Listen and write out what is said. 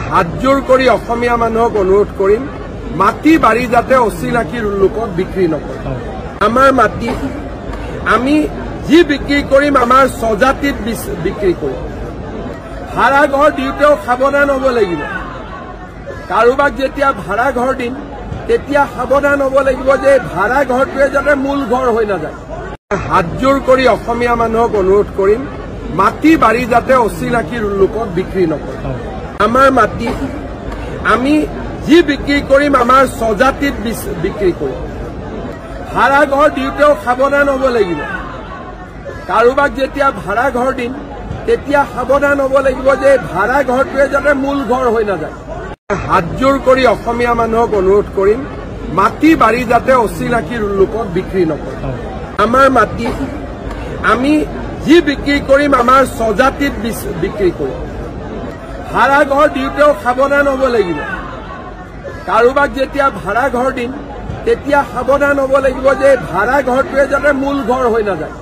হাতজোৰ কৰি অসমীয়া মানুহক অনুৰোধ কৰিম মাটি বাৰী যাতে অচিনাকি লোকক বিক্ৰী নকৰে। আমাৰ মাটি আমি যি বিক্ৰী কৰিম আমাৰ স্বজাতিত বিক্ৰী কৰিম। ভাড়া ঘৰ দিওঁতেও সাৱধান হ'ব লাগিব। কাৰোবাক যেতিয়া ভাড়া ঘৰ দিম তেতিয়া সাৱধান হ'ব লাগিব যে ভাড়া ঘৰটোৱে যাতে মূল ঘৰ হৈ নাযায়। হাতজোৰ কৰি অসমীয়া মানুহক অনুৰোধ কৰিম মাটি বাৰী যাতে অচিনাকি লোকক বিক্ৰী নকৰে। আমাৰ মাটি আমি যি বিক্ৰী কৰিম আমাৰ স্বজাতিত বিক্ৰী কৰিম। ভাড়া ঘৰ দিওঁতেও সাৱধান হ'ব লাগিব। কাৰোবাক যেতিয়া ভাড়া ঘৰ দিম তেতিয়া সাৱধান হ'ব লাগিব যে ভাড়া ঘৰটোৱে যাতে মূল ঘৰ হৈ নাযায়। হাতজোৰ কৰি অসমীয়া মানুহক অনুৰোধ কৰিম মাটি বাৰী যাতে অচিনাকি লোকক বিক্ৰী নকৰে। আমাৰ মাটি আমি যি বিক্ৰী কৰিম আমাৰ স্বজাতিত বিক্ৰী কৰিম। ভাড়া ঘৰ দিওঁতেও সাৱধান হ'ব লাগিব। কাৰোবাক যেতিয়া ভাড়া ঘৰ দিম তেতিয়া সাৱধান হ'ব লাগিব যে ভাড়া ঘৰটোৱে যাতে মূল ঘৰ হৈ নাযায়।